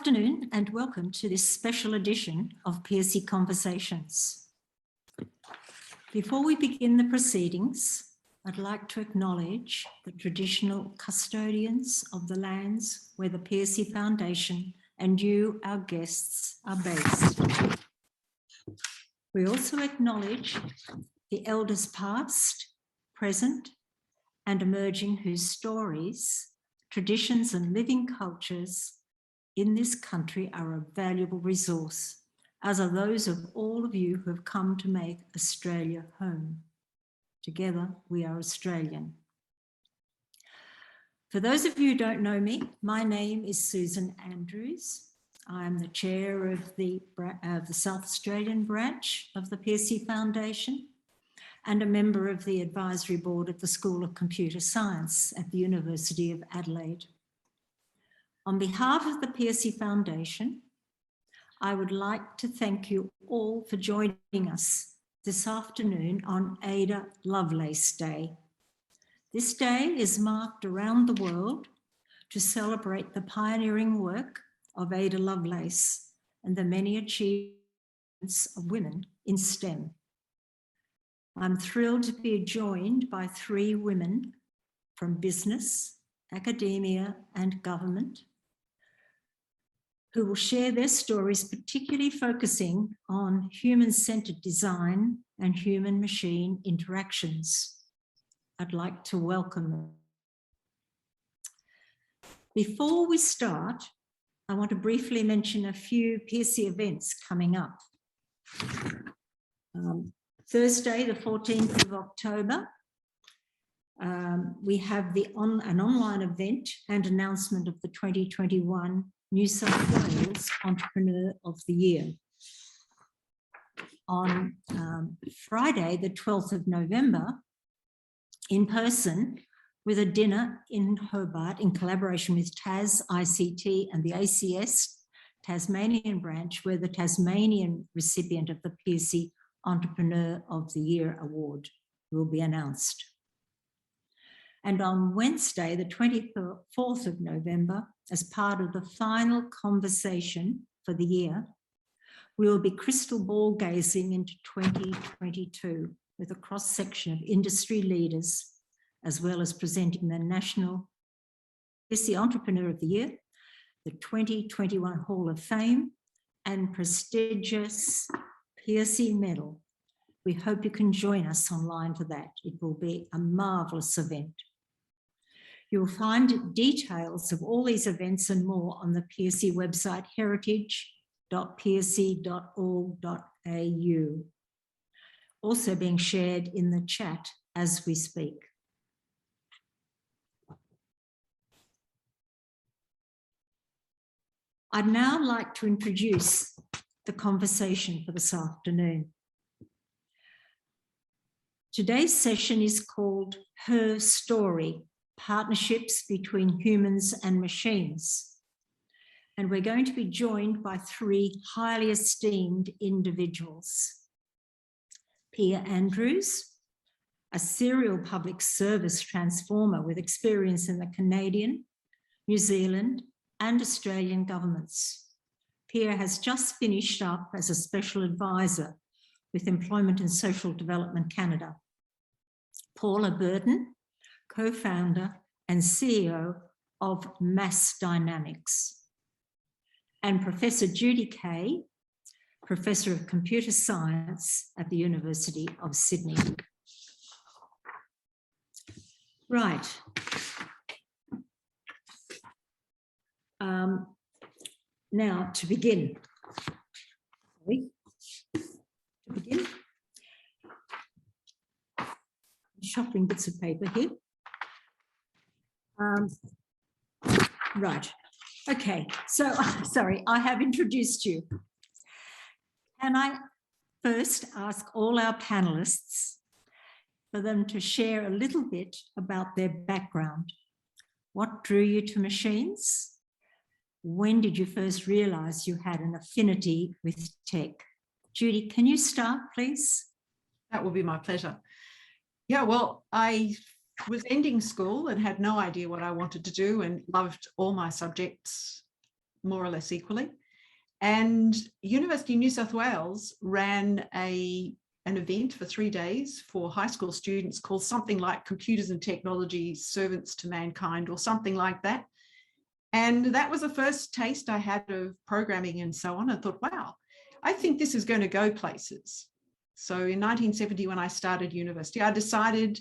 afternoon and welcome to this special edition of Pearcey Conversations. Before we begin the proceedings, I'd like to acknowledge the traditional custodians of the lands where the Pearcey Foundation and you, our guests, are based. We also acknowledge the elders past, present, and emerging whose stories, traditions, and living cultures in this country are a valuable resource, as are those of all of you who have come to make Australia home. Together, we are Australian. For those of you who don't know me, my name is Susan Andrews. I am the chair of the South Australian branch of the Pearcey Foundation and a member of the advisory board at the School of Computer Science at the University of Adelaide. On behalf of the Pearcey Foundation, I would like to thank you all for joining us this afternoon on Ada Lovelace Day. This day is marked around the world to celebrate the pioneering work of Ada Lovelace and the many achievements of women in STEM. I'm thrilled to be joined by three women from business, academia, and government who will share their stories, particularly focusing on human-centered design and human-machine interactions. I'd like to welcome them. Before we start, I want to briefly mention a few Pearcey events coming up. Thursday, the 14th of October, we have an online event and announcement of the 2021 New South Wales Entrepreneur of the Year. On Friday, the 12th of November, in person, with a dinner in Hobart in collaboration with TAS, ICT and the ACS Tasmanian branch, where the Tasmanian recipient of the Pearcey Entrepreneur of the Year award will be announced. And on Wednesday, the 24th of November, as part of the final conversation for the year, we will be crystal ball gazing into 2022 with a cross-section of industry leaders, as well as presenting the National Pearcey Entrepreneur of the Year, the 2021 Hall of Fame, and prestigious Pearcey Medal. We hope you can join us online for that. It will be a marvellous event. You will find details of all these events and more on the Pearcey website, heritage.pearcey.org.au, also being shared in the chat as we speak. I'd now like to introduce the conversation for this afternoon. Today's session is called Her Story, Partnerships Between Humans and Machines. And we're going to be joined by three highly esteemed individuals. Pia Andrews, a serial public service transformer with experience in the Canadian, New Zealand, and Australian governments. Pia has just finished up as a special advisor with Employment and Social Development Canada. Paula Burton, co-founder and CEO of Mass Dynamics. And Professor Judy Kay, Professor of Computer Science at the University of Sydney. Right. Now to begin. Shuffling bits of paper here. Right. Okay. So, sorry, I have introduced you. Can I first ask all our panelists for them to share a little bit about their background? What drew you to machines? When did you first realize you had an affinity with tech? Judy, can you start, please? That will be my pleasure. Yeah, well, I was ending school and had no idea what I wanted to do and loved all my subjects more or less equally. And University of New South Wales ran an event for 3 days for high school students called something like Computers and Technology Servants to Mankind, or something like that. And that was the first taste I had of programming and so on. I thought, wow, I think this is going to go places. So in 1970, when I started university, I decided,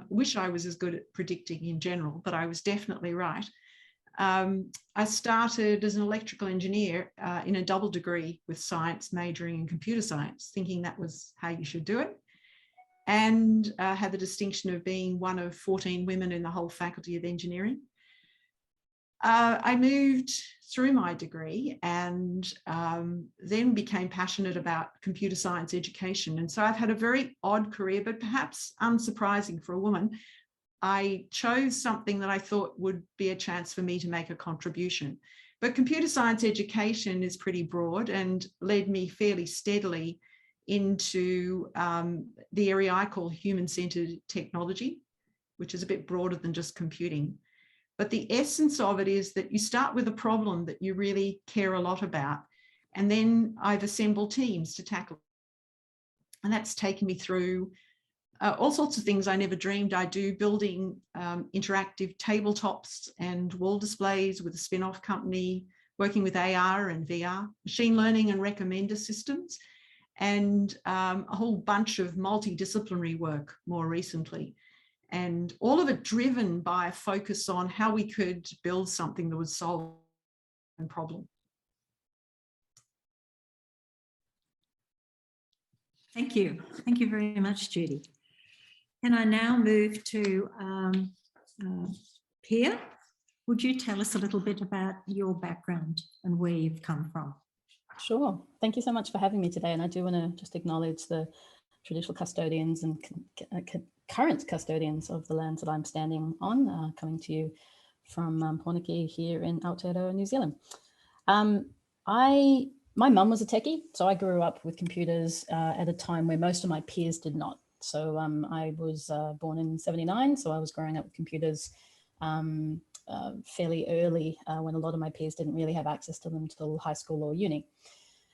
wish I was as good at predicting in general, but I was definitely right. I started as an electrical engineer in a double degree with science, majoring in computer science, thinking that was how you should do it. And had the distinction of being one of 14 women in the whole faculty of engineering. I moved through my degree and then became passionate about computer science education. And so I've had a very odd career, but perhaps unsurprising for a woman. I chose something that I thought would be a chance for me to make a contribution. But computer science education is pretty broad and led me fairly steadily into the area I call human-centered technology, which is a bit broader than just computing. But the essence of it is that you start with a problem that you really care a lot about, and then I've assembled teams to tackle it. And that's taken me through all sorts of things I never dreamed I'd do, building interactive tabletops and wall displays with a spin-off company, working with AR and VR, machine learning and recommender systems, and a whole bunch of multidisciplinary work more recently. And all of it driven by a focus on how we could build something that would solve a problem. Thank you. Thank you very much, Judy. Can I now move to Pia? Would you tell us a little bit about your background and where you've come from? Sure. Thank you so much for having me today. And I do want to just acknowledge the traditional custodians and current custodians of the lands that I'm standing on, coming to you from Porniki here in Aotearoa, New Zealand. My mum was a techie, so I grew up with computers at a time where most of my peers did not. So I was born in '79, so I was growing up with computers fairly early when a lot of my peers didn't really have access to them until high school or uni.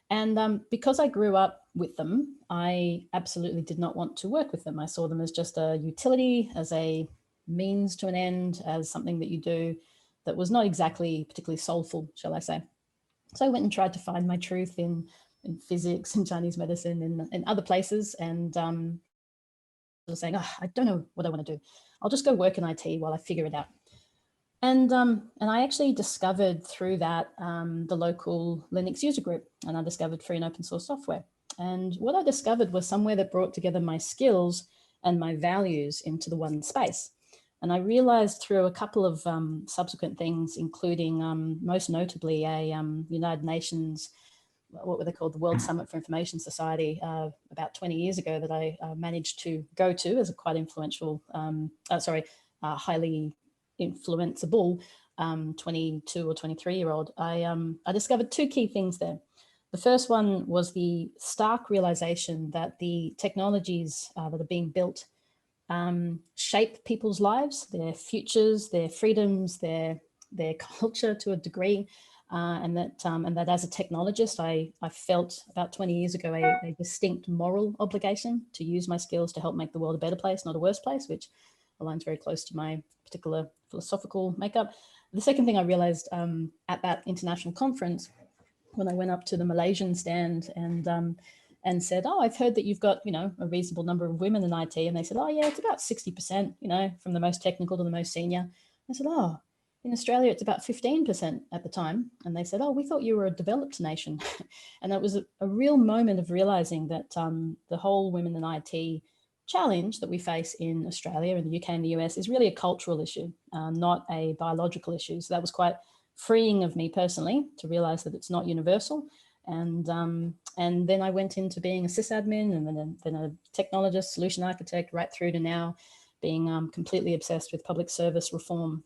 And because I grew up with them, I absolutely did not want to work with them. I saw them as just a utility, as a means to an end, as something that you do that was not exactly particularly soulful, shall I say. So I went and tried to find my truth in physics and Chinese medicine and other places, and was saying, oh, I don't know what I want to do. I'll just go work in IT while I figure it out. And I actually discovered through that the local Linux user group, and I discovered free and open source software. And what I discovered was somewhere that brought together my skills and my values into the one space. And I realized through a couple of subsequent things, including most notably a United Nations, what were they called, the World Summit for Information Society, about 20 years ago, that I managed to go to as a quite influential, highly influenceable 22 or 23-year-old. I discovered two key things there. The first one was the stark realization that the technologies that are being built shape people's lives, their futures, their freedoms, their culture to a degree, and that as a technologist, I felt about 20 years ago a distinct moral obligation to use my skills to help make the world a better place, not a worse place, which aligns very close to my particular philosophical makeup. The second thing I realized at that international conference, when I went up to the Malaysian stand and said, oh, I've heard that you've got, a reasonable number of women in IT. And they said, oh yeah, it's about 60%, from the most technical to the most senior. I said, oh, in Australia, it's about 15% at the time. And they said, oh, we thought you were a developed nation. And that was a real moment of realizing that the whole women in IT challenge that we face in Australia and the UK and the US is really a cultural issue, not a biological issue. So that was quite freeing of me personally to realize that it's not universal. And then I went into being a sysadmin and then a technologist, solution architect, right through to now being completely obsessed with public service reform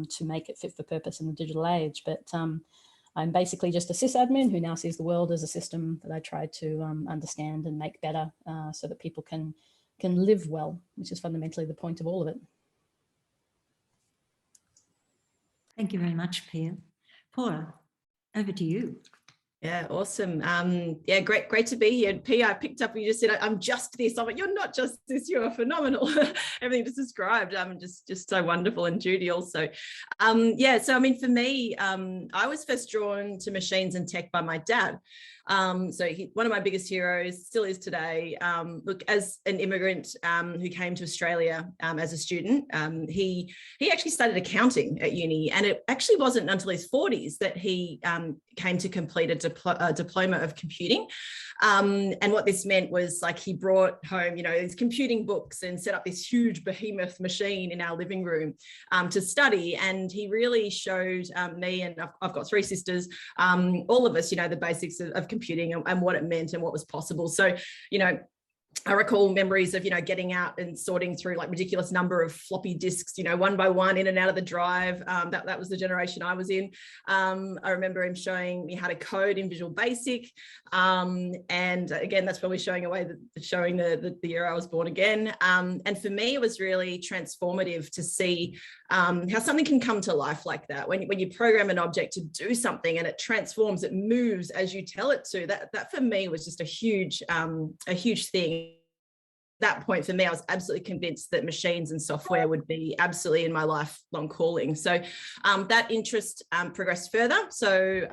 to make it fit for purpose in the digital age. But I'm basically just a sysadmin who now sees the world as a system that I try to understand and make better so that people can live well, which is fundamentally the point of all of it. Thank you very much, Pia. Paula, over to you. Yeah, awesome. Yeah, great to be here. P, I picked up when you just said, I'm just this. I'm like, you're not just this, you're phenomenal. Everything just described, just so wonderful. And Judy also. Yeah, so I mean, for me, I was first drawn to machines and tech by my dad. So one of my biggest heroes, still is today. Look, as an immigrant who came to Australia as a student, he actually studied accounting at uni, and it actually wasn't until his 40s that he came to complete a diploma of computing. And what this meant was, like, he brought home, you know, his computing books and set up this huge behemoth machine in our living room to study. And he really showed me, and I've got 3 sisters, all of us, you know, the basics of computing and what it meant and what was possible. So, you know, I recall memories of, you know, getting out and sorting through like ridiculous number of floppy disks, you know, one by one in and out of the drive. That was the generation I was in. I remember him showing me how to code in Visual Basic. And again, that's probably showing the year I was born again. And for me, it was really transformative to see how something can come to life like that. When you program an object to do something and it transforms, it moves as you tell it to, that for me was just a huge thing. That point for me, I was absolutely convinced that machines and software would be absolutely in my lifelong calling. So that interest progressed further. So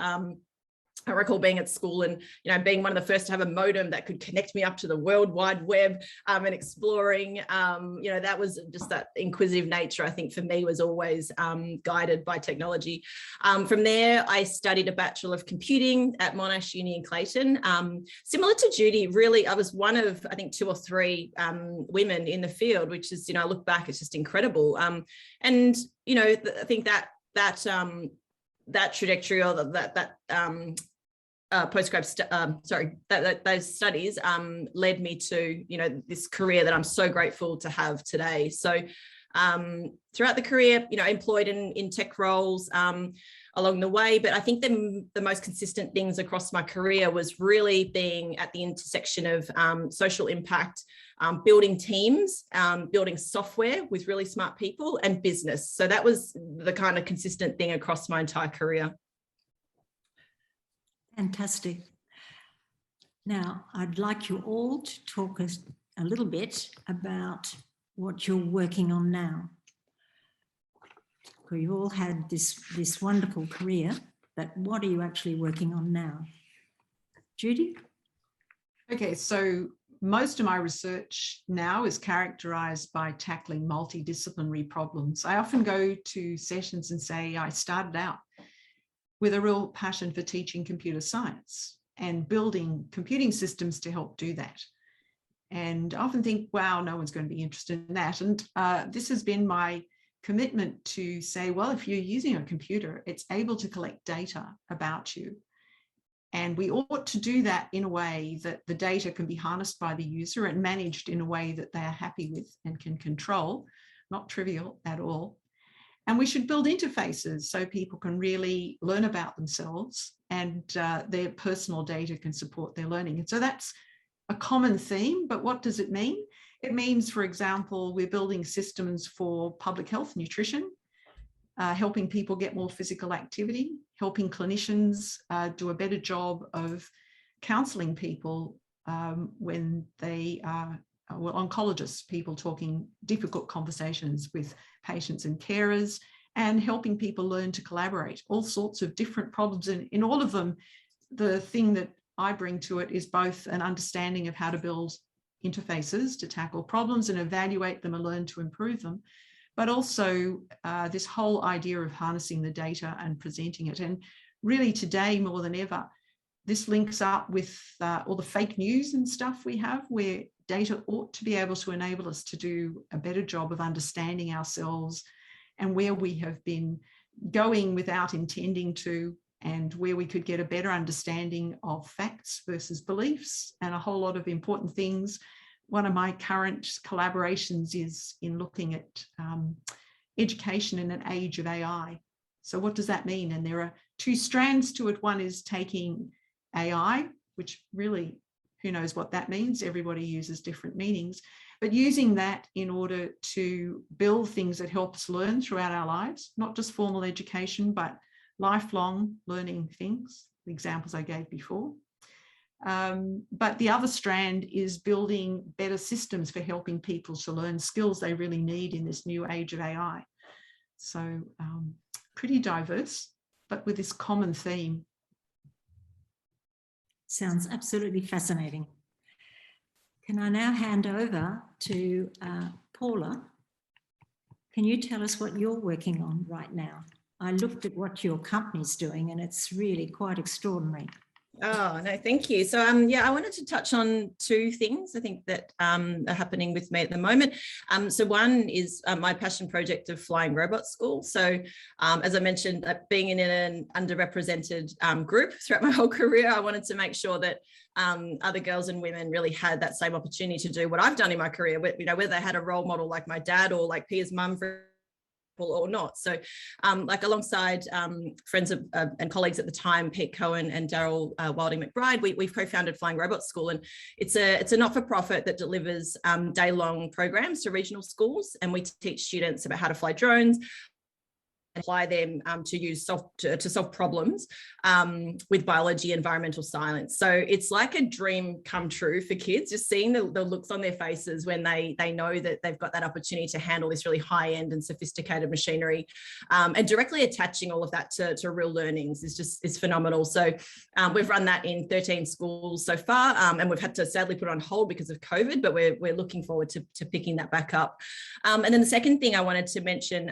I recall being at school and, you know, being one of the first to have a modem that could connect me up to the World Wide Web and exploring, you know, that was just that inquisitive nature, I think, for me was always guided by technology. From there, I studied a Bachelor of Computing at Monash Uni in Clayton. Similar to Judy, really, I was one of, I think, 2 or 3 women in the field, which is, you know, I look back, it's just incredible. And, you know, I think that trajectory, or that those studies led me to, you know, this career that I'm so grateful to have today. So throughout the career, you know, employed in tech roles along the way, but I think the most consistent things across my career was really being at the intersection of social impact, building teams, building software with really smart people, and business. So that was the kind of consistent thing across my entire career. Fantastic. Now, I'd like you all to talk us a little bit about what you're working on now. You've all had this wonderful career, but what are you actually working on now? Judy? Okay, so most of my research now is characterized by tackling multidisciplinary problems. I often go to sessions and say I started out with a real passion for teaching computer science and building computing systems to help do that. And I often think, wow, no one's going to be interested in that. And this has been my commitment to say, well, if you're using a computer, it's able to collect data about you. And we ought to do that in a way that the data can be harnessed by the user and managed in a way that they are happy with and can control, not trivial at all. And we should build interfaces so people can really learn about themselves and their personal data can support their learning. And so that's a common theme, but what does it mean? It means, for example, we're building systems for public health nutrition, helping people get more physical activity, helping clinicians do a better job of counselling people when they are, well, oncologists, people talking difficult conversations with patients and carers, and helping people learn to collaborate, all sorts of different problems. And in all of them, the thing that I bring to it is both an understanding of how to build interfaces to tackle problems and evaluate them and learn to improve them, but also this whole idea of harnessing the data and presenting it. And really today, more than ever, this links up with all the fake news and stuff we have, where data ought to be able to enable us to do a better job of understanding ourselves and where we have been going without intending to, and where we could get a better understanding of facts versus beliefs and a whole lot of important things. One of my current collaborations is in looking at education in an age of AI. So what does that mean? And there are 2 strands to it. One is taking AI, which really, who knows what that means? Everybody uses different meanings, but using that in order to build things that help us learn throughout our lives, not just formal education, but lifelong learning things, the examples I gave before. But the other strand is building better systems for helping people to learn skills they really need in this new age of AI. So pretty diverse, but with this common theme. Sounds absolutely fascinating. Can I now hand over to Paula? Can you tell us what you're working on right now? I looked at what your company's doing and it's really quite extraordinary. Oh, no, thank you. So, yeah, I wanted to touch on two things I think that are happening with me at the moment. So one is my passion project of Flying Robot School. So as I mentioned, being in an underrepresented group throughout my whole career, I wanted to make sure that other girls and women really had that same opportunity to do what I've done in my career, whether they had a role model like my dad or like Pia's mum, for or not. So like alongside friends and colleagues at the time, Pete Cohen and Daryl Wilding McBride, we've co-founded Flying Robot School, and it's a not-for-profit that delivers day-long programs to regional schools, and we teach students about how to fly drones, apply them to solve problems with biology, environmental science. So it's like a dream come true for kids, just seeing the looks on their faces when they know that they've got that opportunity to handle this really high-end and sophisticated machinery, and directly attaching all of that to real learnings is phenomenal. So we've run that in 13 schools so far, and we've had to sadly put it on hold because of COVID, but we're looking forward to picking that back up. And then the second thing I wanted to mention,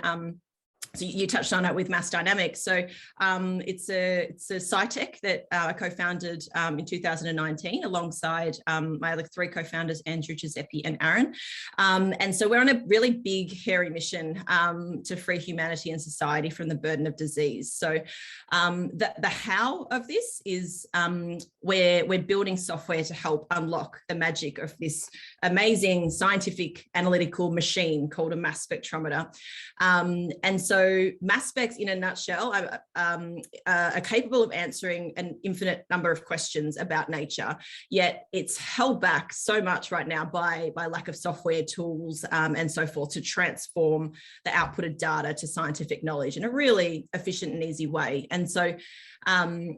so you touched on it with Mass Dynamics. So it's a SciTech that I co-founded in 2019 alongside my other three co-founders, Andrew, Giuseppe and Aaron. And so we're on a really big, hairy mission to free humanity and society from the burden of disease. So the how of this is we're building software to help unlock the magic of this amazing scientific analytical machine called a mass spectrometer. And so mass specs, in a nutshell, are capable of answering an infinite number of questions about nature, yet it's held back so much right now by lack of software tools and so forth to transform the output of data to scientific knowledge in a really efficient and easy way. And so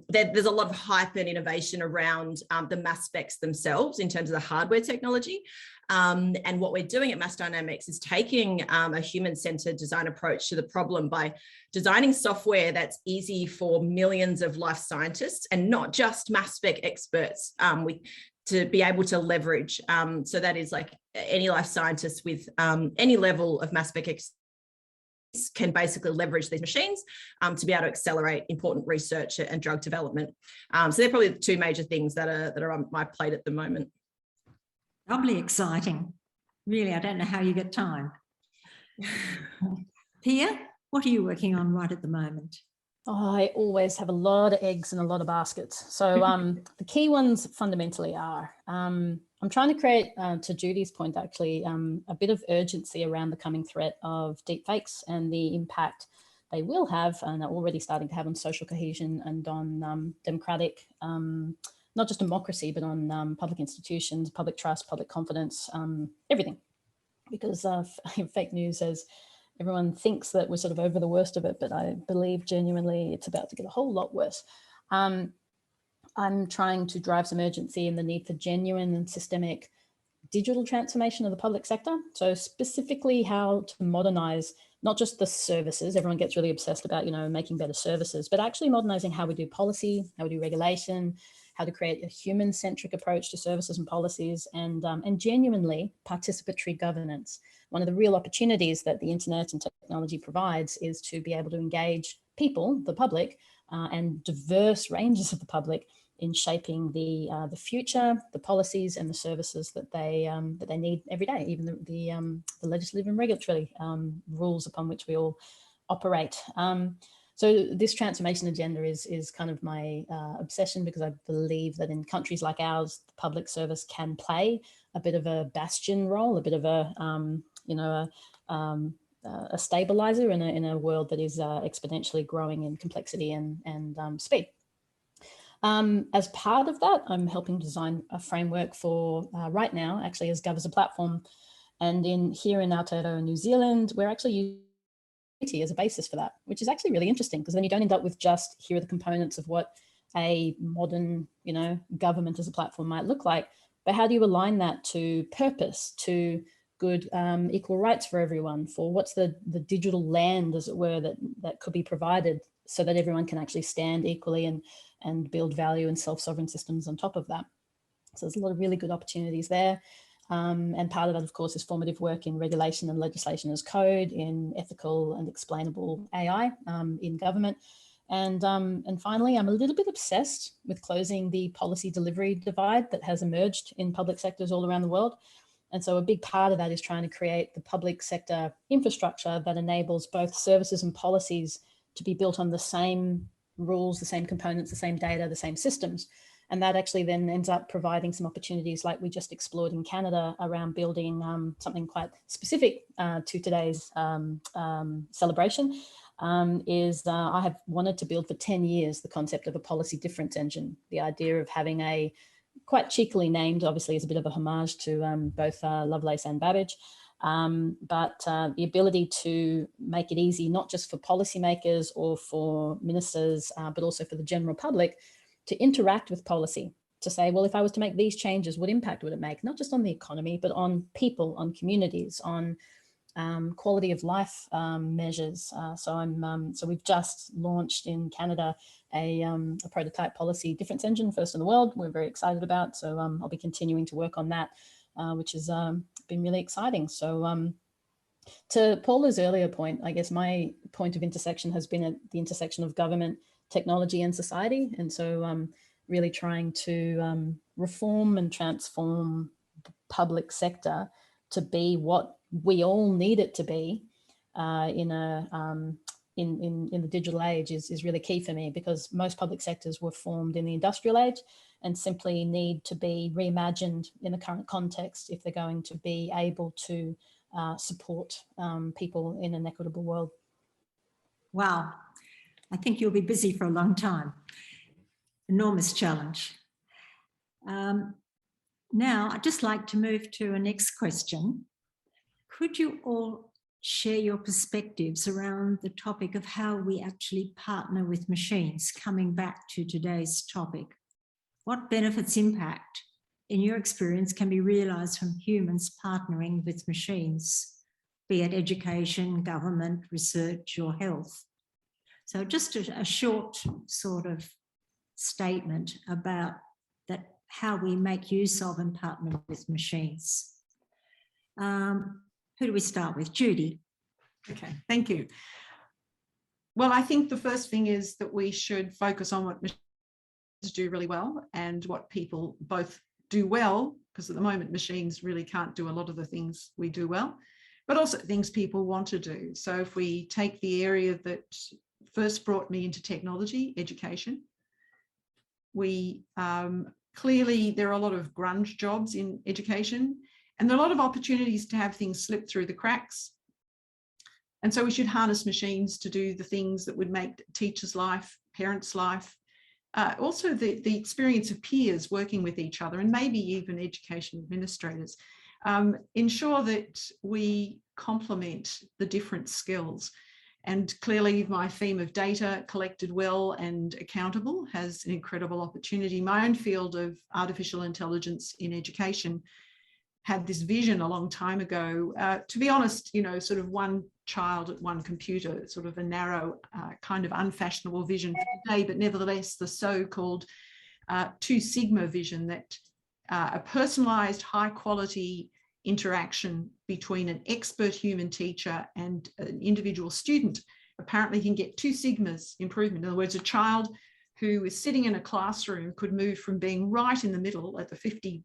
there's a lot of hype and innovation around the mass specs themselves in terms of the hardware technology. And what we're doing at Mass Dynamics is taking a human-centered design approach to the problem by designing software that's easy for millions of life scientists and not just mass spec experts to be able to leverage. So that is like any life scientist with any level of mass spec can basically leverage these machines to be able to accelerate important research and drug development. So they're probably the two major things that are on my plate at the moment. Doubly exciting. Really, I don't know how you get time. Pia, what are you working on right at the moment? Oh, I always have a lot of eggs in a lot of baskets. So the key ones fundamentally are, I'm trying to create, to Judy's point actually, a bit of urgency around the coming threat of deepfakes and the impact they will have and are already starting to have on social cohesion and on democratic, not just democracy, but on public institutions, public trust, public confidence, everything. Because fake news, as everyone thinks that we're sort of over the worst of it, but I believe genuinely it's about to get a whole lot worse. I'm trying to drive some urgency in the need for genuine and systemic digital transformation of the public sector. So specifically how to modernize not just the services, everyone gets really obsessed about, making better services, but actually modernizing how we do policy, how we do regulation, how to create a human-centric approach to services and policies, and genuinely participatory governance. One of the real opportunities that the internet and technology provides is to be able to engage people, the public, and diverse ranges of the public in shaping the future, the policies and the services that they need every day, even the legislative and regulatory rules upon which we all operate. So this transformation agenda is kind of my obsession, because I believe that in countries like ours, the public service can play a bit of a bastion role, a bit of a stabilizer in a world that is exponentially growing in complexity and speed. As part of that, I'm helping design a framework for right now, actually, as Gov as a platform. And here in Aotearoa, New Zealand, we're actually as a basis for that, which is actually really interesting, because then you don't end up with just, here are the components of what a modern, government as a platform might look like, but how do you align that to purpose, to good equal rights for everyone, for what's the digital land, as it were, that could be provided so that everyone can actually stand equally and build value and self-sovereign systems on top of that. So there's a lot of really good opportunities there. And part of that, of course, is formative work in regulation and legislation as code, in ethical and explainable AI in government. And finally, I'm a little bit obsessed with closing the policy delivery divide that has emerged in public sectors all around the world. And so a big part of that is trying to create the public sector infrastructure that enables both services and policies to be built on the same rules, the same components, the same data, the same systems. And that actually then ends up providing some opportunities like we just explored in Canada around building something quite specific to today's celebration. I have wanted to build for 10 years the concept of a policy difference engine, the idea of having a quite cheekily named, obviously as a bit of a homage to both Lovelace and Babbage, but the ability to make it easy, not just for policymakers or for ministers, but also for the general public to interact with policy, to say, well, if I was to make these changes, what impact would it make? Not just on the economy, but on people, on communities, on quality of life measures. So we've just launched in Canada a prototype policy difference engine, first in the world. We're very excited about. So I'll be continuing to work on that, which has been really exciting. So to Paula's earlier point, I guess my point of intersection has been at the intersection of government, technology and society. And so really trying to reform and transform the public sector to be what we all need it to be in the digital age is really key for me, because most public sectors were formed in the industrial age and simply need to be reimagined in the current context if they're going to be able to support people in an equitable world. Wow, I think you'll be busy for a long time. Enormous challenge. Now, I'd just like to move to a next question. Could you all share your perspectives around the topic of how we actually partner with machines, coming back to today's topic? What benefits, impact, in your experience, can be realised from humans partnering with machines, be it education, government, research or health? So just a short sort of statement about that, how we make use of and partner with machines. Who do we start with? Judy. Okay, thank you. Well, I think the first thing is that we should focus on what machines do really well and what people both do well, because at the moment machines really can't do a lot of the things we do well, but also things people want to do. So if we take the area that first brought me into technology, education, we clearly there are a lot of grunge jobs in education, and there are a lot of opportunities to have things slip through the cracks. And so we should harness machines to do the things that would make teachers' life, parents' life, also the experience of peers working with each other, and maybe even education administrators, ensure that we complement the different skills. And clearly my theme of data collected well and accountable has an incredible opportunity. My own field of artificial intelligence in education had this vision a long time ago. To be honest, sort of one child at one computer, sort of a narrow, kind of unfashionable vision for today, but nevertheless the so-called 2 Sigma vision, that a personalized, high quality interaction between an expert human teacher and an individual student apparently can get 2 sigmas improvement. In other words, a child who is sitting in a classroom could move from being right in the middle at the 50%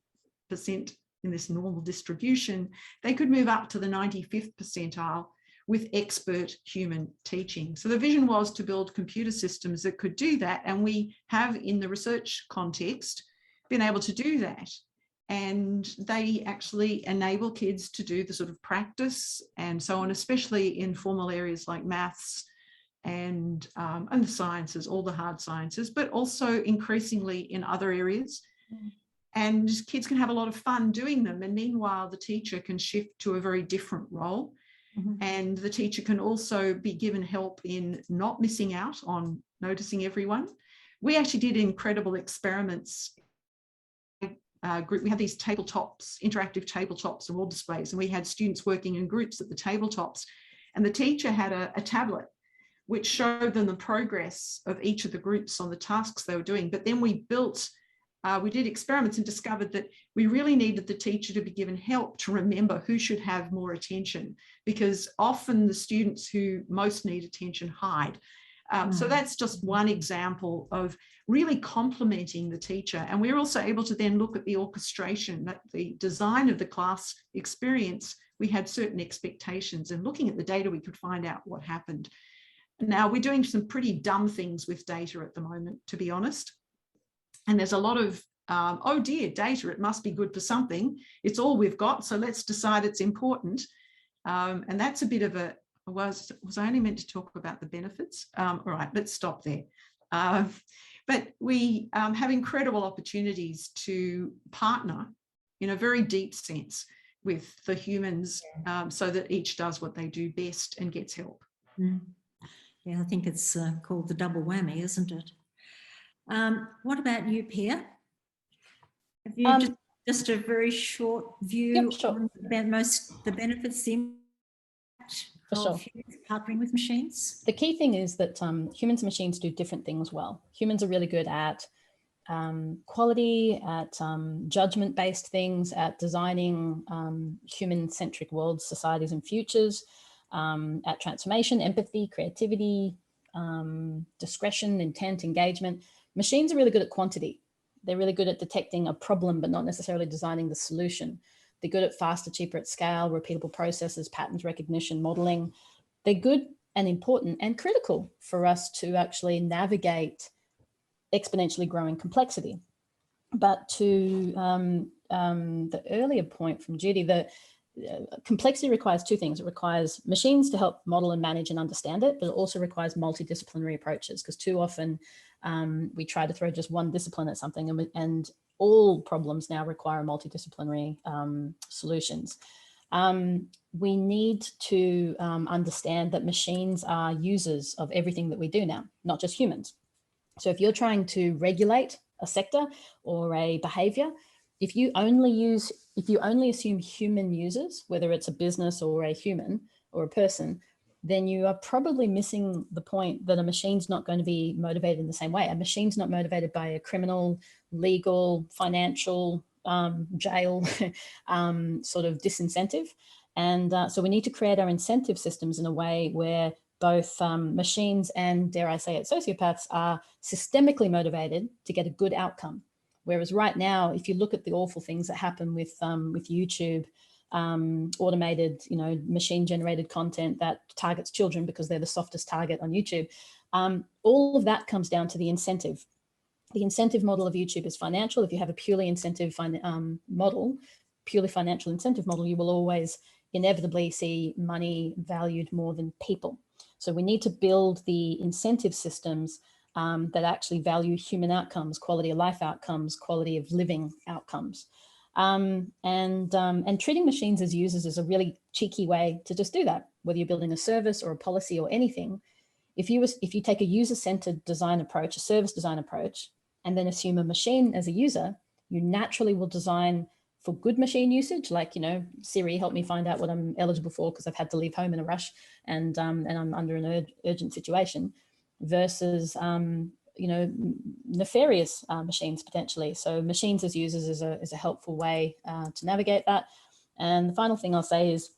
in this normal distribution, they could move up to the 95th percentile with expert human teaching. So the vision was to build computer systems that could do that, and we have in the research context been able to do that. And they actually enable kids to do the sort of practice and so on, especially in formal areas like maths and the sciences, all the hard sciences, but also increasingly in other areas. And kids can have a lot of fun doing them. And meanwhile, the teacher can shift to a very different role. And the teacher can also be given help in not missing out on noticing everyone. We actually did incredible experiments. Group, we had these tabletops, interactive tabletops and wall displays, and we had students working in groups at the tabletops, and the teacher had a tablet which showed them the progress of each of the groups on the tasks they were doing. But then we did experiments and discovered that we really needed the teacher to be given help to remember who should have more attention, because often the students who most need attention hide. So that's just one example of really complementing the teacher. And we're also able to then look at the orchestration, the design of the class experience. We had certain expectations, and looking at the data, we could find out what happened. Now, we're doing some pretty dumb things with data at the moment, to be honest. And there's a lot of, oh dear, data, it must be good for something. It's all we've got, so let's decide it's important. And that's a bit of a, was I only meant to talk about the benefits? All right, let's stop there. But we have incredible opportunities to partner in a very deep sense with the humans, so that each does what they do best and gets help. Yeah, I think it's called the double whammy, isn't it? What about you, Pia? Have you just a very short view on the benefits, the impact of humans partnering with machines? The key thing is that humans and machines do different things well. Humans are really good at quality, at judgment-based things, at designing human-centric worlds, societies, and futures, at transformation, empathy, creativity, discretion, intent, engagement. Machines are really good at quantity. They're really good at detecting a problem, but not necessarily designing the solution. They're good at faster, cheaper at scale, repeatable processes, patterns recognition, modeling. They're good and important and critical for us to actually navigate exponentially growing complexity. But to the earlier point from Judy, the complexity requires two things. It requires machines to help model and manage and understand it, but it also requires multidisciplinary approaches, because too often we try to throw just one discipline at something, and all problems now require multidisciplinary solutions. We need to understand that machines are users of everything that we do now, not just humans. So if you're trying to regulate a sector or a behavior, if you only assume human users, whether it's a business or a human or a person, then you are probably missing the point that a machine's not going to be motivated in the same way. A machine's not motivated by a criminal, legal, financial, jail sort of disincentive. And so we need to create our incentive systems in a way where both machines and, dare I say it, sociopaths are systemically motivated to get a good outcome. Whereas right now, if you look at the awful things that happen with YouTube, automated, machine-generated content that targets children because they're the softest target on YouTube, all of that comes down to the incentive. The incentive model of YouTube is financial. If you have a purely purely financial incentive model, you will always inevitably see money valued more than people. So we need to build the incentive systems that actually value human outcomes, quality of life outcomes, quality of living outcomes. And treating machines as users is a really cheeky way to just do that, whether you're building a service or a policy or anything. If you take a user-centered design approach, a service design approach, and then assume a machine as a user, you naturally will design for good machine usage, like, Siri, help me find out what I'm eligible for because I've had to leave home in a rush and I'm under an urgent situation, versus, nefarious machines potentially. So machines as users is a helpful way to navigate that. And the final thing I'll say is,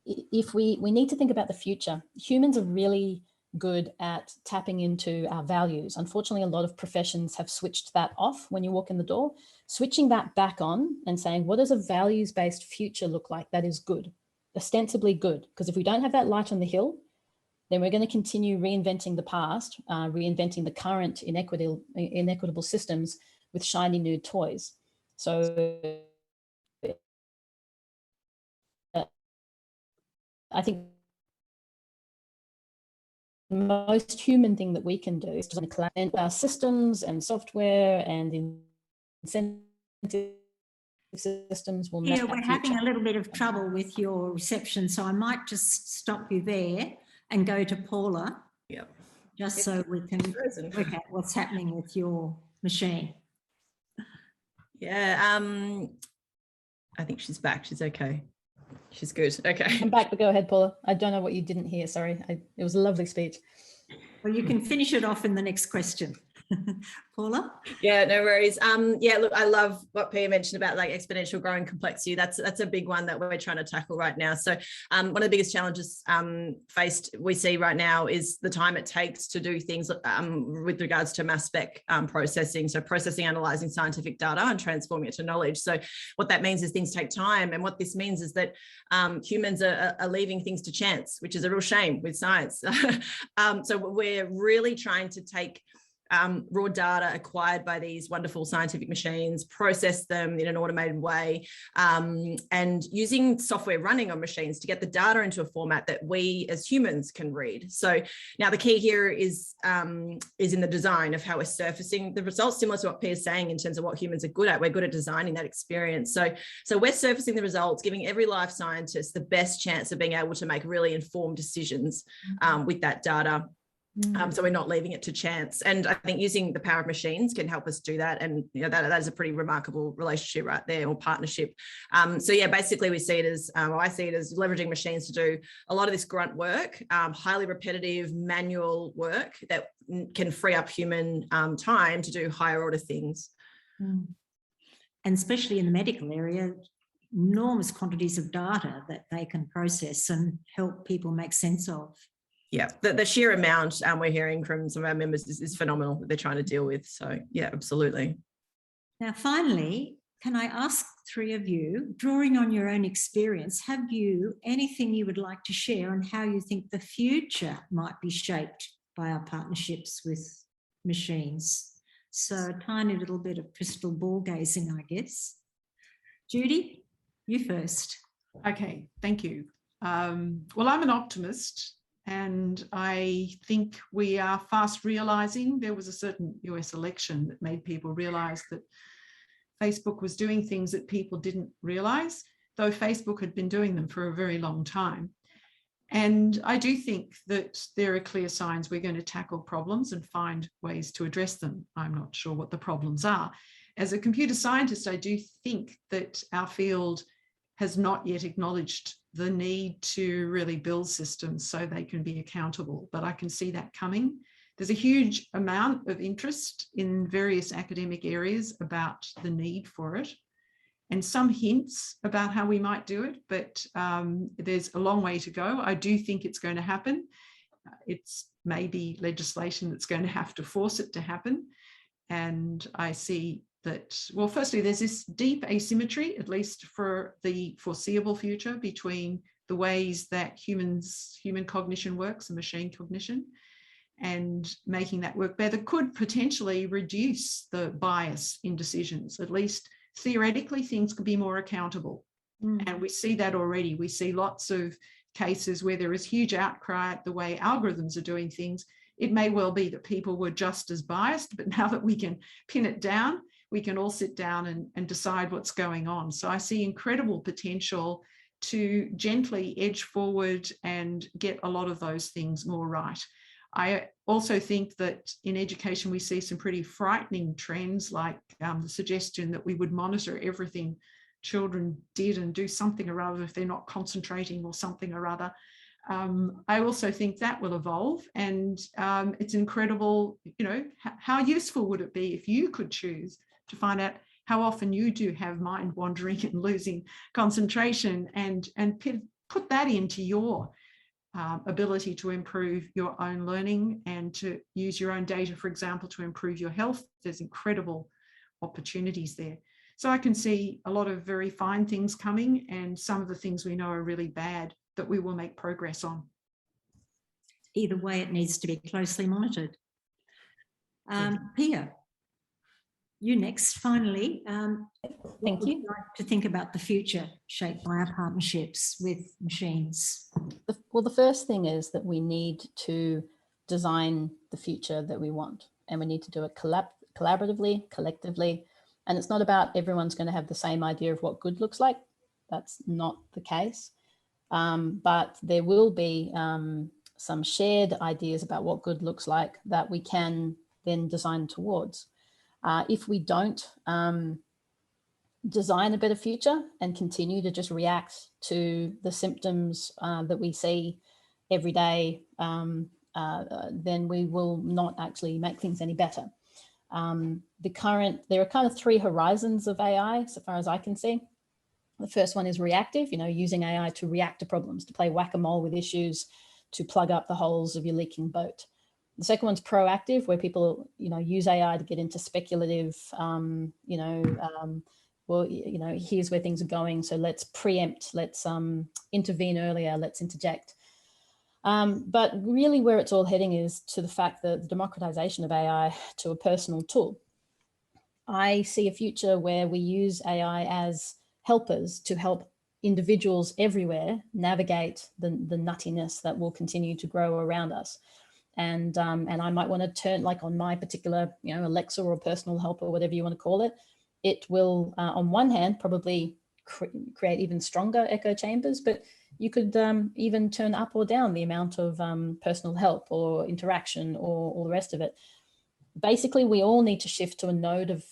if we need to think about the future. Humans are really good at tapping into our values. Unfortunately, a lot of professions have switched that off when you walk in the door. Switching that back on and saying, what does a values-based future look like that is good, ostensibly good? Because if we don't have that light on the hill, then we're going to continue reinventing the past, reinventing the current inequitable systems with shiny new toys. So I think the most human thing that we can do is to collaborate our systems and software and incentives systems will Yeah, map we're that having future. a little bit of trouble with your reception, so I might just stop you there and go to Paula. Yeah. Just so we can Frozen. work out what's happening with your machine. Yeah, I think she's back. She's okay. She's good. Okay. I'm back, but go ahead, Paula. I don't know what you didn't hear. Sorry. It was a lovely speech. Well, you can finish it off in the next question. Paula? Yeah, no worries. Yeah, look, I love what Pia mentioned about like exponential growing complexity. That's a big one that we're trying to tackle right now. So one of the biggest challenges we see right now is the time it takes to do things with regards to mass spec processing. So processing, analyzing scientific data and transforming it to knowledge. So what that means is things take time. And what this means is that humans are leaving things to chance, which is a real shame with science. So we're really trying to take raw data acquired by these wonderful scientific machines, process them in an automated way, and using software running on machines to get the data into a format that we as humans can read. So now the key here is in the design of how we're surfacing the results, similar to what Pia's saying in terms of what humans are good at. We're good at designing that experience. So we're surfacing the results, giving every life scientist the best chance of being able to make really informed decisions with that data. So we're not leaving it to chance. And I think using the power of machines can help us do that. And that is a pretty remarkable relationship right there, or partnership. So yeah, basically we see it as, I see it as leveraging machines to do a lot of this grunt work, highly repetitive manual work that can free up human time to do higher order things. And especially in the medical area, enormous quantities of data that they can process and help people make sense of. Yeah, the sheer amount we're hearing from some of our members is phenomenal that they're trying to deal with. So yeah, absolutely. Now, finally, can I ask three of you, drawing on your own experience, have you anything you would like to share on how you think the future might be shaped by our partnerships with machines? So a tiny little bit of crystal ball gazing, I guess. Judy, you first. Okay, thank you. Well, I'm an optimist. And I think we are fast realizing there was a certain US election that made people realize that Facebook was doing things that people didn't realize, though Facebook had been doing them for a very long time. And I do think that there are clear signs we're going to tackle problems and find ways to address them. I'm not sure what the problems are. As a computer scientist, I do think that our field has not yet acknowledged the need to really build systems so they can be accountable, but I can see that coming. There's a huge amount of interest in various academic areas about the need for it, and some hints about how we might do it, but there's a long way to go. I do think it's going to happen. It's maybe legislation that's going to have to force it to happen. And I see that, well, firstly, there's this deep asymmetry, at least for the foreseeable future, between the ways that human cognition works and machine cognition, and making that work better could potentially reduce the bias in decisions. At least theoretically, things could be more accountable. And we see that already. We see lots of cases where there is huge outcry at the way algorithms are doing things. It may well be that people were just as biased, but now that we can pin it down, we can all sit down and decide what's going on. So I see incredible potential to gently edge forward and get a lot of those things more right. I also think that in education, we see some pretty frightening trends, like the suggestion that we would monitor everything children did and do something or other if they're not concentrating or something or other. I also think that will evolve, and it's incredible, how useful would it be if you could choose to find out how often you do have mind wandering and losing concentration, and put that into your ability to improve your own learning and to use your own data, for example, to improve your health. There's incredible opportunities there. So I can see a lot of very fine things coming, and some of the things we know are really bad that we will make progress on. Either way, it needs to be closely monitored. Pia, you next, finally. Thank you. Like to think about the future shaped by our partnerships with machines. Well, the first thing is that we need to design the future that we want, and we need to do it collaboratively, collectively, And it's not about everyone's going to have the same idea of what good looks like. That's not the case. But there will be some shared ideas about what good looks like that we can then design towards. If we don't design a better future and continue to just react to the symptoms that we see every day, then we will not actually make things any better. There are kind of three horizons of AI, so far as I can see. The first one is reactive, using AI to react to problems, to play whack-a-mole with issues, to plug up the holes of your leaking boat. The second one's proactive, where people, use AI to get into speculative, here's where things are going, so let's preempt, let's intervene earlier, let's interject. But really where it's all heading is to the fact that the democratization of AI to a personal tool. I see a future where we use AI as helpers to help individuals everywhere navigate the nuttiness that will continue to grow around us. And I might want to turn, like on my particular, Alexa or personal helper, whatever you want to call it, it will, on one hand, probably create even stronger echo chambers, but you could even turn up or down the amount of personal help or interaction or all the rest of it. Basically, we all need to shift to a node of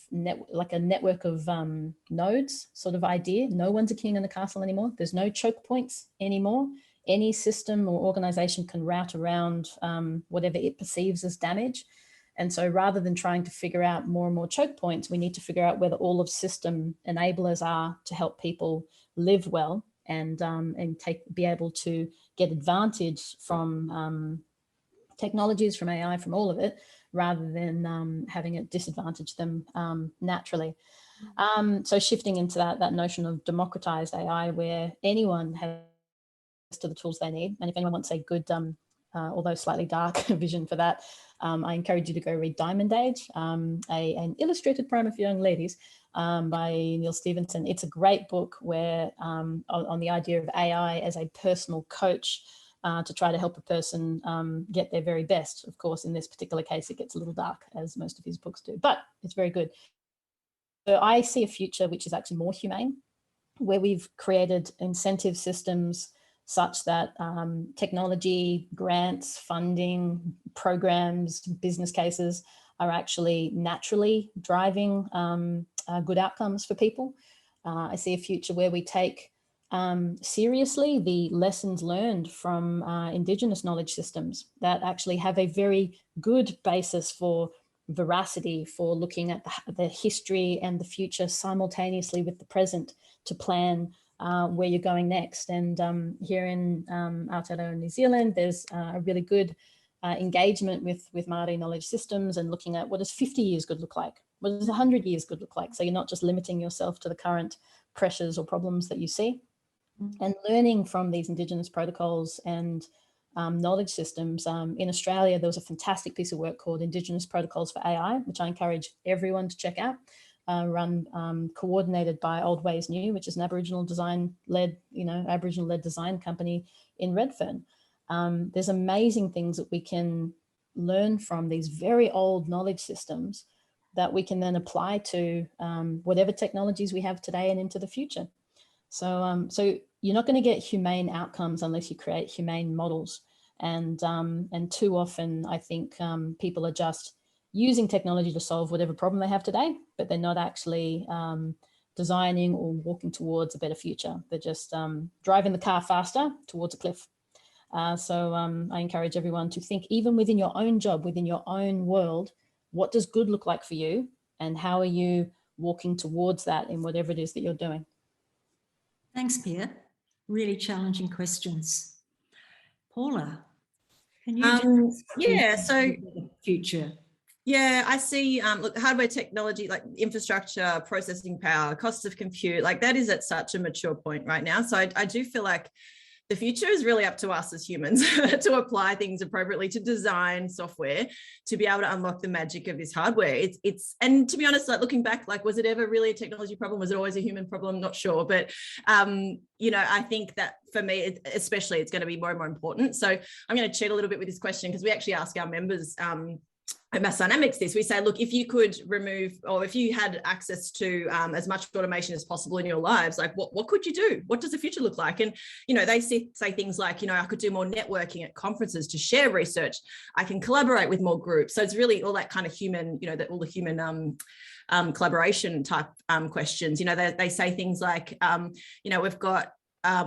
like a network of nodes sort of idea. No one's a king in the castle anymore. There's no choke points anymore. Any system or organization can route around whatever it perceives as damage. And so rather than trying to figure out more and more choke points, we need to figure out whether all of system enablers are to help people live well and be able to get advantage from technologies, from AI, from all of it, rather than having it disadvantage them naturally. So shifting into that notion of democratized AI, where anyone has to the tools they need. And if anyone wants a good, although slightly dark vision for that, I encourage you to go read Diamond Age, an illustrated primer for young ladies by Neil Stephenson. It's a great book where on the idea of AI as a personal coach to try to help a person get their very best. Of course, in this particular case, it gets a little dark, as most of his books do, but it's very good. So I see a future which is actually more humane, where we've created incentive systems such that technology, grants, funding, programs, business cases are actually naturally driving good outcomes for people. I see a future where we take seriously the lessons learned from Indigenous knowledge systems that actually have a very good basis for veracity, for looking at the history and the future simultaneously with the present to plan where you're going next. And here in Aotearoa, New Zealand, there's a really good engagement with Māori knowledge systems and looking at what does 50 years good look like? What does 100 years good look like? So you're not just limiting yourself to the current pressures or problems that you see. And learning from these Indigenous protocols and knowledge systems. In Australia, there was a fantastic piece of work called Indigenous Protocols for AI, which I encourage everyone to check out. Coordinated by Old Ways New, which is an Aboriginal design-led, Aboriginal-led design company in Redfern. There's amazing things that we can learn from these very old knowledge systems that we can then apply to whatever technologies we have today and into the future. So, so you're not going to get humane outcomes unless you create humane models. And too often, I think people are just using technology to solve whatever problem they have today, but they're not actually designing or walking towards a better future. They're just driving the car faster towards a cliff. So I encourage everyone to think, even within your own job, within your own world, what does good look like for you? And how are you walking towards that in whatever it is that you're doing? Thanks, Pia. Really challenging questions. Paula, can you future? Yeah, I see, look, hardware technology, like infrastructure, processing power, costs of compute, like that is at such a mature point right now. So I do feel like the future is really up to us as humans to apply things appropriately, to design software, to be able to unlock the magic of this hardware. And to be honest, like looking back, like, was it ever really a technology problem? Was it always a human problem? Not sure. But, I think that for me, especially, it's going to be more and more important. So I'm going to cheat a little bit with this question because we actually ask our members at Mass Dynamics this, we say, look, if you could remove, or if you had access to as much automation as possible in your lives, like what could you do? What does the future look like? And, you know, they say things like, you know, I could do more networking at conferences to share research. I can collaborate with more groups. So it's really all that kind of human, you know, all the human collaboration type questions. You know, they say things like, you know,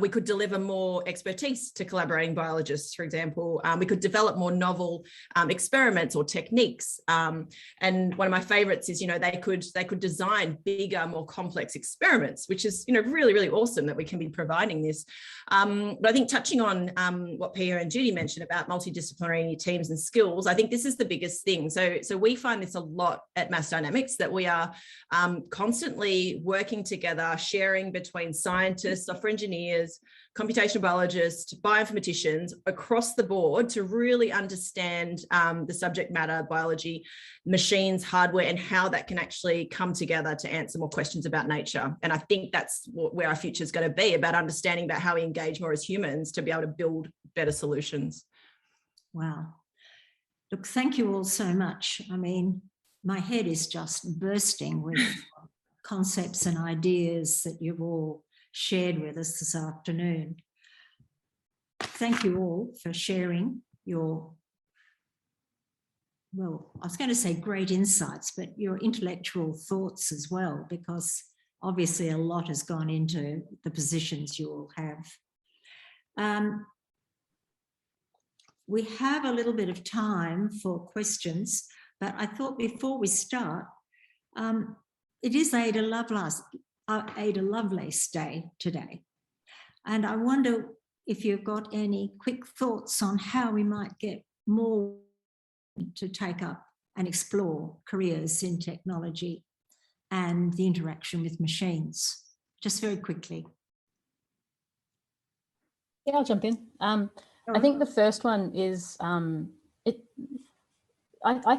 we could deliver more expertise to collaborating biologists, for example. We could develop more novel experiments or techniques. And one of my favorites is, you know, they could design bigger, more complex experiments, which is, you know, really, really awesome that we can be providing this. But I think touching on what Pia and Judy mentioned about multidisciplinary teams and skills, I think this is the biggest thing. So we find this a lot at Mass Dynamics, that we are constantly working together, sharing between scientists, software engineers, computational biologists, bioinformaticians across the board to really understand the subject matter, biology, machines, hardware, and how that can actually come together to answer more questions about nature. And I think that's where our future is going to be, about understanding about how we engage more as humans to be able to build better solutions. Wow. Look, thank you all so much. I mean, my head is just bursting with concepts and ideas that you've all shared with us this afternoon. Thank you all for sharing your, well, I was going to say great insights, but your intellectual thoughts as well, because obviously a lot has gone into the positions you all have. We have a little bit of time for questions, but I thought before we start, it is Ada Lovelace Day today. And I wonder if you've got any quick thoughts on how we might get more to take up and explore careers in technology and the interaction with machines. Just very quickly. Yeah, I'll jump in. I think the first one is, I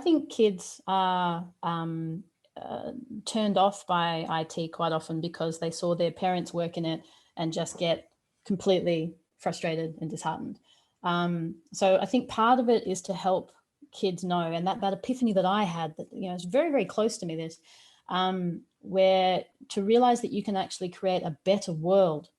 think kids are turned off by IT quite often because they saw their parents work in it and just get completely frustrated and disheartened. So I think part of it is to help kids know, and that epiphany that I had, that, you know, it's very, very close to me, this, where to realize that you can actually create a better world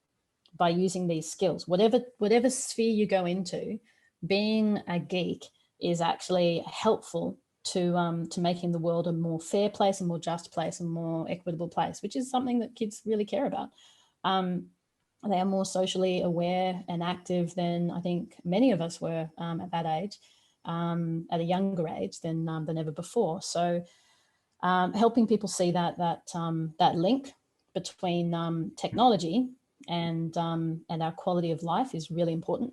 by using these skills. Whatever sphere you go into, being a geek is actually helpful to making the world a more fair place, a more just place, a more equitable place, which is something that kids really care about. They are more socially aware and active than I think many of us were at that age, at a younger age than ever before. So helping people see that link between technology and our quality of life is really important.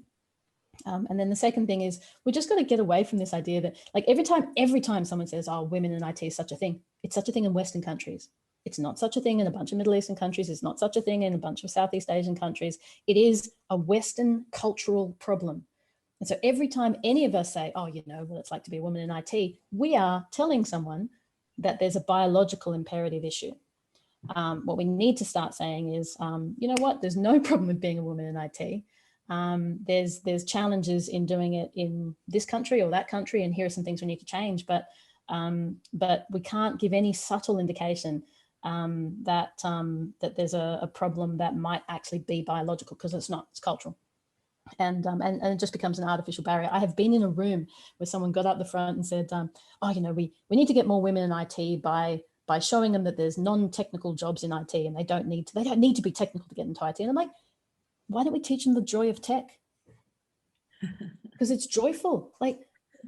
And then the second thing is, we just got to get away from this idea that, like, every time someone says, oh, women in IT is such a thing, it's such a thing in Western countries. It's not such a thing in a bunch of Middle Eastern countries. It's not such a thing in a bunch of Southeast Asian countries. It is a Western cultural problem. And so every time any of us say, oh, you know what it's like to be a woman in IT, we are telling someone that there's a biological imperative issue. What we need to start saying is, you know what, there's no problem with being a woman in IT. There's challenges in doing it in this country or that country, and here are some things we need to change. But we can't give any subtle indication that there's a problem that might actually be biological, because it's not. It's cultural, and it just becomes an artificial barrier. I have been in a room where someone got up the front and said, "Oh, you know, we need to get more women in IT by showing them that there's non-technical jobs in IT, and they don't need to be technical to get into IT." And I'm like, why don't we teach them the joy of tech? Because it's joyful. Like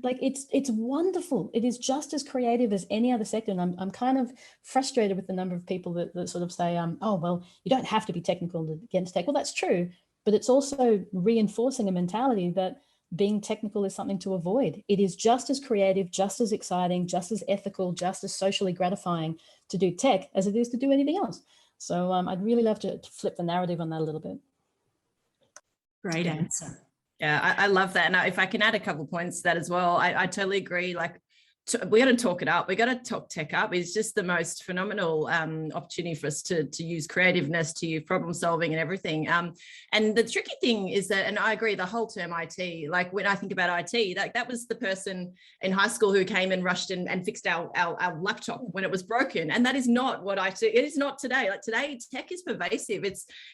it's wonderful. It is just as creative as any other sector. And I'm kind of frustrated with the number of people that sort of say, oh, well, you don't have to be technical to get into tech. Well, that's true, but it's also reinforcing a mentality that being technical is something to avoid. It is just as creative, just as exciting, just as ethical, just as socially gratifying to do tech as it is to do anything else. So I'd really love to flip the narrative on that a little bit. Great answer. Yeah, I love that. And if I can add a couple of points to that as well, I totally agree. Like, we got to talk it up. We got to talk tech up. It's just the most phenomenal opportunity for us to use creativeness, to use problem solving and everything. And the tricky thing is that, and I agree, the whole term IT, like when I think about IT, that was the person in high school who came and rushed and fixed our laptop when it was broken. And that is not what IT, it is not today. Like today, tech is pervasive.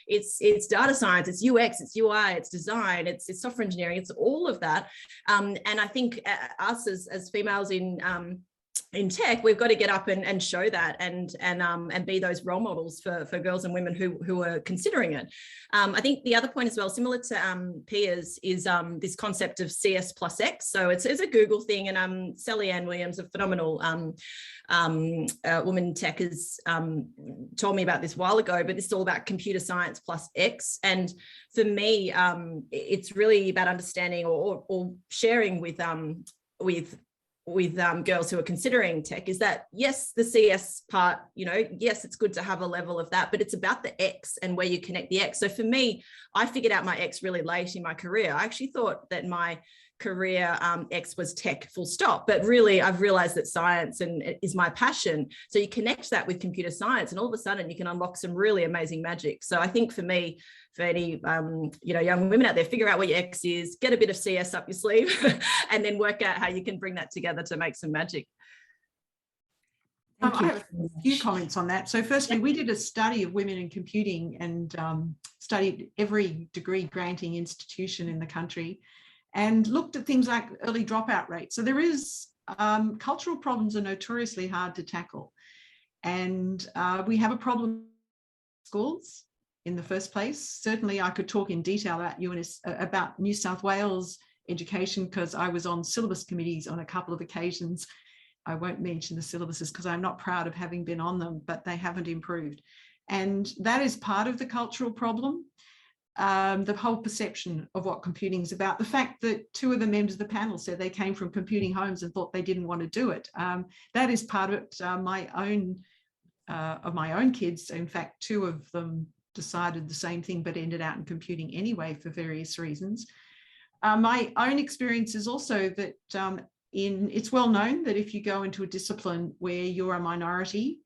It's data science, it's UX, it's UI, it's design, it's software engineering, it's all of that. And I think us as females in tech, we've got to get up and show that and be those role models for girls and women who are considering it. I think the other point as well, similar to peers, is this concept of CS plus X. So it's a Google thing, and Sally Ann Williams, a phenomenal woman in tech, has told me about this a while ago, but this is all about computer science plus X. And for me, it's really about understanding or sharing with girls who are considering tech, is that yes, the CS part, yes, it's good to have a level of that, but it's about the X and where you connect the X. So for me, I figured out my X really late in my career. I actually thought that my career X was tech, full stop, but really I've realized that science is my passion. So you connect that with computer science, and all of a sudden you can unlock some really amazing magic. So I think for me, for any young women out there, figure out what your X is, get a bit of CS up your sleeve, and then work out how you can bring that together to make some magic. I have a few comments on that. So firstly, we did a study of women in computing and studied every degree granting institution in the country and looked at things like early dropout rates. So there is, cultural problems are notoriously hard to tackle. And we have a problem in schools in the first place. Certainly I could talk in detail about New South Wales education, because I was on syllabus committees on a couple of occasions. I won't mention the syllabuses because I'm not proud of having been on them, but they haven't improved. And that is part of the cultural problem. The whole perception of what computing is about. The fact that 2 of the members of the panel said they came from computing homes and thought they didn't want to do it. That is part of it. My own kids, in fact, 2 of them decided the same thing, but ended out in computing anyway for various reasons. My own experience is also that it's well known that if you go into a discipline where you're a minority,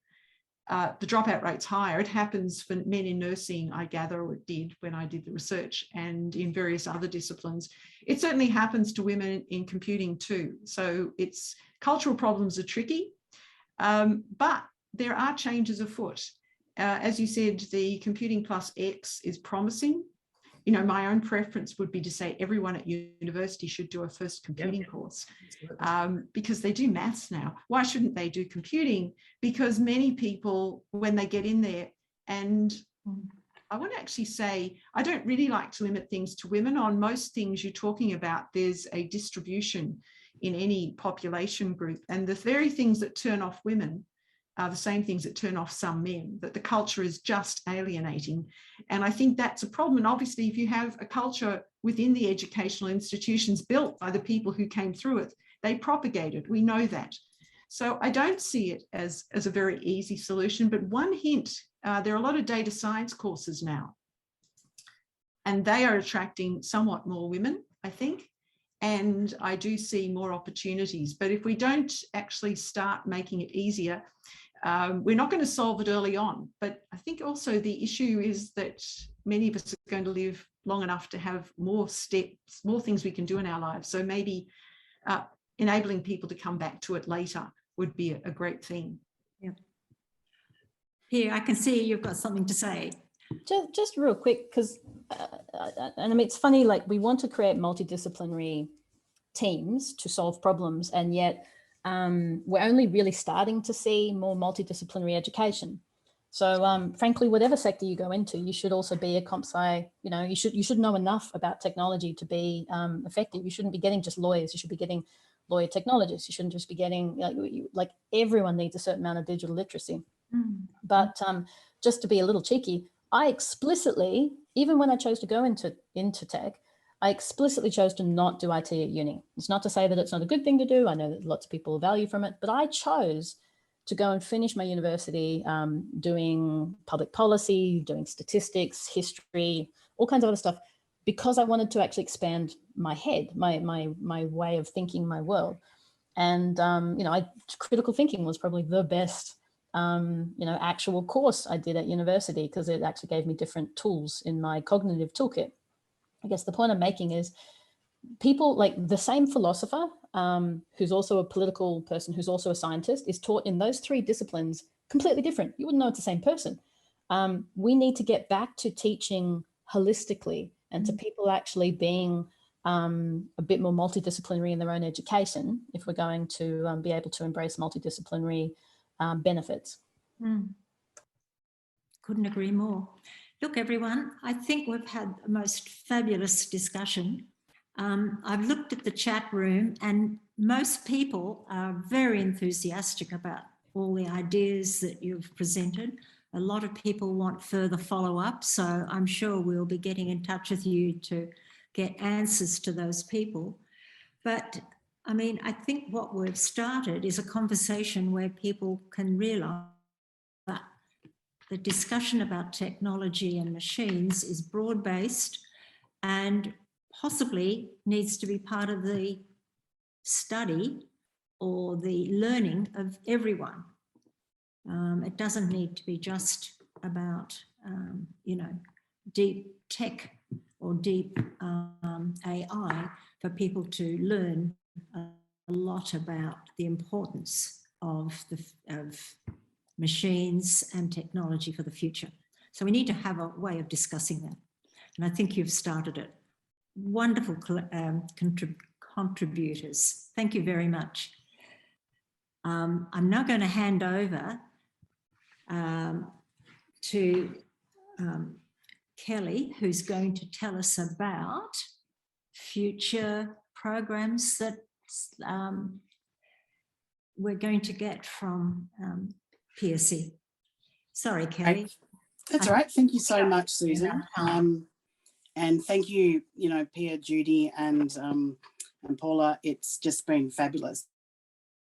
the dropout rate's higher. It happens for men in nursing, I gather, or it did when I did the research, and in various other disciplines. It certainly happens to women in computing too. So cultural problems are tricky, but there are changes afoot. As you said, the computing plus X is promising. My own preference would be to say everyone at university should do a first computing course, because they do maths now. Why shouldn't they do computing? Because many people, when they get in there, and I want to actually say, I don't really like to limit things to women. On most things you're talking about, there's a distribution in any population group, and the very things that turn off women are the same things that turn off some men, that the culture is just alienating. And I think that's a problem. And obviously, if you have a culture within the educational institutions built by the people who came through it, they propagate it. We know that. So I don't see it as a very easy solution. But one hint, there are a lot of data science courses now, and they are attracting somewhat more women, I think. And I do see more opportunities. But if we don't actually start making it easier, we're not going to solve it early on. But I think also the issue is that many of us are going to live long enough to have more steps, more things we can do in our lives. So maybe enabling people to come back to it later would be a great thing. Yeah. Here, I can see you've got something to say. Just real quick, because and I mean, it's funny, like we want to create multidisciplinary teams to solve problems, and yet we're only really starting to see more multidisciplinary education. So frankly, whatever sector you go into, you should also be a comp sci, you should know enough about technology to be effective. You shouldn't be getting just lawyers, you should be getting lawyer technologists. You shouldn't just be getting, like everyone needs a certain amount of digital literacy. But just to be a little cheeky, I explicitly, even when I chose to go into tech, I explicitly chose to not do IT at uni. It's not to say that it's not a good thing to do. I know that lots of people value from it, but I chose to go and finish my university doing public policy, doing statistics, history, all kinds of other stuff, because I wanted to actually expand my head, my way of thinking, my world. And, you know, critical thinking was probably the best, you know, actual course I did at university, because it actually gave me different tools in my cognitive toolkit. I guess the point I'm making is people, like the same philosopher, who's also a political person, who's also a scientist, is taught in those three disciplines completely different. You wouldn't know it's the same person. We need to get back to teaching holistically and to people actually being a bit more multidisciplinary in their own education, if we're going to be able to embrace multidisciplinary benefits. Couldn't agree more. Look, everyone, I think we've had a most fabulous discussion. I've looked at the chat room and most people are very enthusiastic about all the ideas that you've presented. A lot of people want further follow-up, so I'm sure we'll be getting in touch with you to get answers to those people. But I mean, I think what we've started is a conversation where people can realise that the discussion about technology and machines is broad-based and possibly needs to be part of the study or the learning of everyone. It doesn't need to be just about, you know, deep tech or deep AI for people to learn a lot about the importance of machines and technology for the future. So we need to have a way of discussing that. And I think you've started it. Wonderful contributors. Thank you very much. I'm now going to hand over to Kelly, who's going to tell us about future programs that we're going to get from Pearcey. Sorry, Kelly. That's all right. Thank you so much, Susan. And thank you, you know, Pia, Judy, and Paula. It's just been fabulous.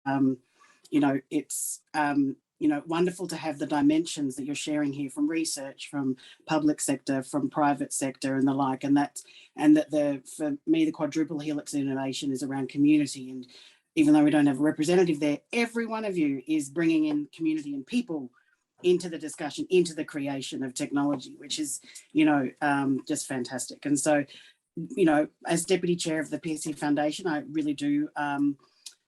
You know, it's you know, wonderful to have the dimensions that you're sharing here from research, from public sector, from private sector, and the like. And that for me, the quadruple helix innovation is around community. And even though we don't have a representative there, every one of you is bringing in community and people into the discussion, into the creation of technology, which is, you know, just fantastic. And so, you know, as Deputy Chair of the Pearcey Foundation, I really do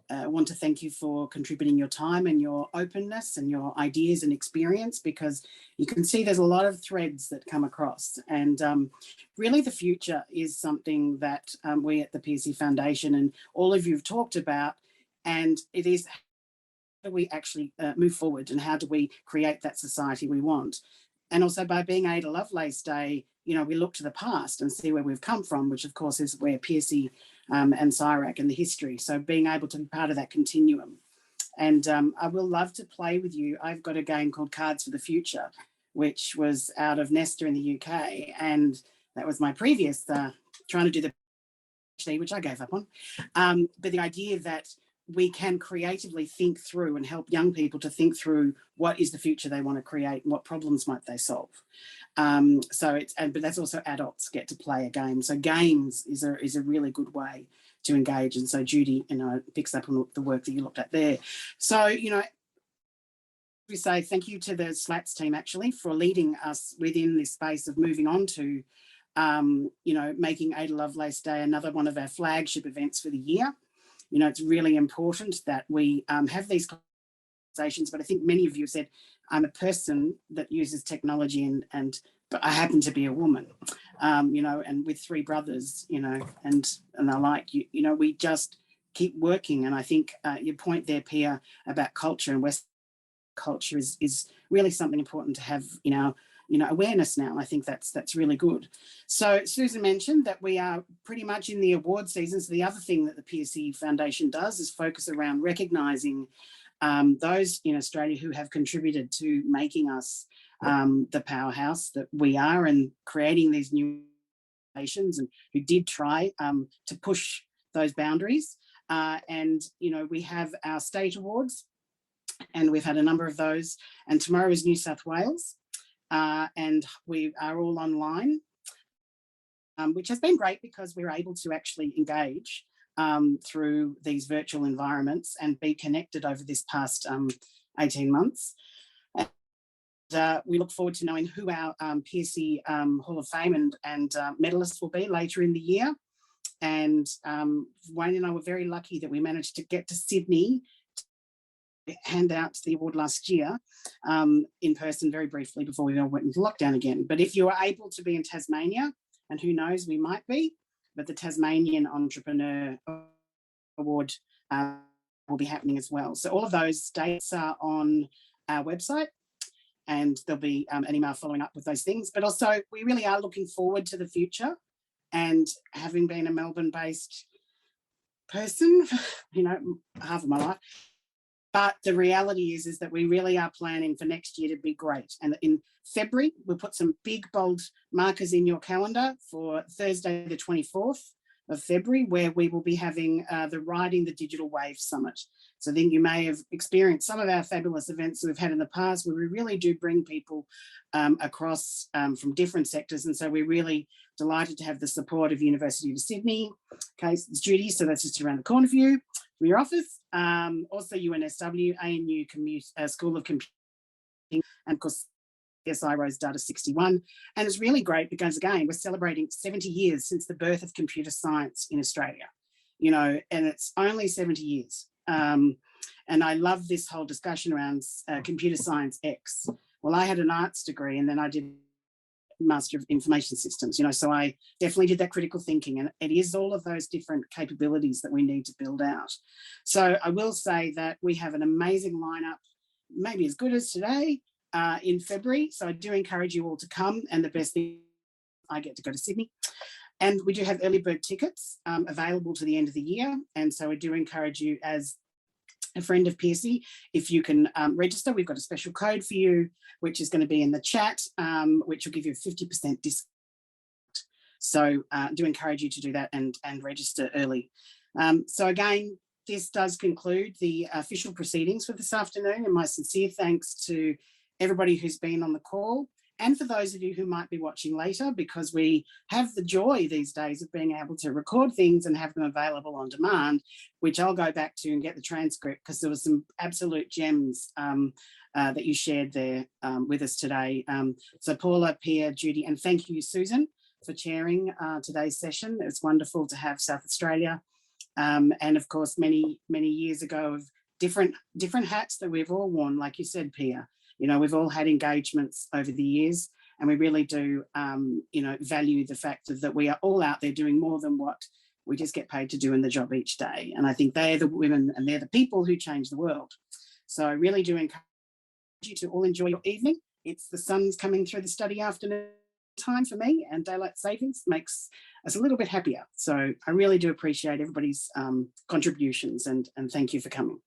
want to thank you for contributing your time and your openness and your ideas and experience, because you can see there's a lot of threads that come across. And really the future is something that we at the Pearcey Foundation and all of you have talked about, and it is how do we actually move forward and how do we create that society we want. And also by being Ada Lovelace Day, you know, we look to the past and see where we've come from, which of course is where Pearcey and CIRAC and the history. So being able to be part of that continuum. And I will love to play with you. I've got a game called Cards for the Future, which was out of Nesta in the UK. And that was my previous trying to do the PhD, which I gave up on. But the idea that we can creatively think through and help young people to think through what is the future they want to create and what problems might they solve. But that's also adults get to play a game. So games is a really good way to engage. And so Judy, you know, picks up on the work that you looked at there. So, you know, we say thank you to the SLATS team actually for leading us within this space of moving on to, you know, making Ada Lovelace Day another one of our flagship events for the year. You know, it's really important that we have these conversations, but I think many of you have said, I'm a person that uses technology but I happen to be a woman, you know, and with 3 brothers, you know, and I like, you know, we just keep working. And I think your point there, Pia, about culture and West culture is really something important to have in our, you know, awareness now. I think that's really good. So Susan mentioned that we are pretty much in the award season. So the other thing that the Pearcey Foundation does is focus around recognising those in Australia who have contributed to making us the powerhouse that we are and creating these new nations, and who did try to push those boundaries. And, you know, we have our state awards and we've had a number of those, and tomorrow is New South Wales. And we are all online, which has been great because we're able to actually engage through these virtual environments and be connected over this past 18 months. And, we look forward to knowing who our Pearcey Hall of Fame and medalists will be later in the year. And Wayne and I were very lucky that we managed to get to Sydney to hand out the award last year in person very briefly before we all went into lockdown again. But if you are able to be in Tasmania, and who knows, we might be, but the Tasmanian Entrepreneur Award will be happening as well. So all of those dates are on our website, and there'll be an email following up with those things. But also, we really are looking forward to the future. And having been a Melbourne-based person, you know, half of my life, but the reality is that we really are planning for next year to be great. And in February, we'll put some big, bold markers in your calendar for Thursday, the 24th of February, where we will be having the Riding the Digital Wave Summit. So then you may have experienced some of our fabulous events that we've had in the past, where we really do bring people across from different sectors. And so we're really delighted to have the support of University of Sydney. Okay, it's Judy, so that's just around the corner for you, from your office. Also UNSW, ANU School of Computing, and of course, SI Rose Data 61. And it's really great because, again, we're celebrating 70 years since the birth of computer science in Australia, you know, and it's only 70 years. And I love this whole discussion around computer science X. Well, I had an arts degree and then I did Master of Information Systems, you know, so I definitely did that critical thinking, and it is all of those different capabilities that we need to build out. So I will say that we have an amazing lineup, maybe as good as today, in February. So I do encourage you all to come, and the best thing, I get to go to Sydney. And we do have early bird tickets available to the end of the year. And so I do encourage you, as a friend of Pearcey, if you can register. We've got a special code for you, which is going to be in the chat, which will give you a 50% discount. So I do encourage you to do that and register early. So again, this does conclude the official proceedings for this afternoon, and my sincere thanks to everybody who's been on the call, and for those of you who might be watching later, because we have the joy these days of being able to record things and have them available on demand, which I'll go back to and get the transcript, because there were some absolute gems that you shared there with us today. So Paula, Pia, Judy, and thank you, Susan, for chairing today's session. It's wonderful to have South Australia. And of course, many, many years ago, of different hats that we've all worn, like you said, Pia. You know, we've all had engagements over the years, and we really do, you know, value the fact that we are all out there doing more than what we just get paid to do in the job each day. And I think they're the women and they're the people who change the world. So I really do encourage you to all enjoy your evening. It's the sun's coming through the study afternoon time for me, and daylight savings makes us a little bit happier. So I really do appreciate everybody's contributions, and thank you for coming.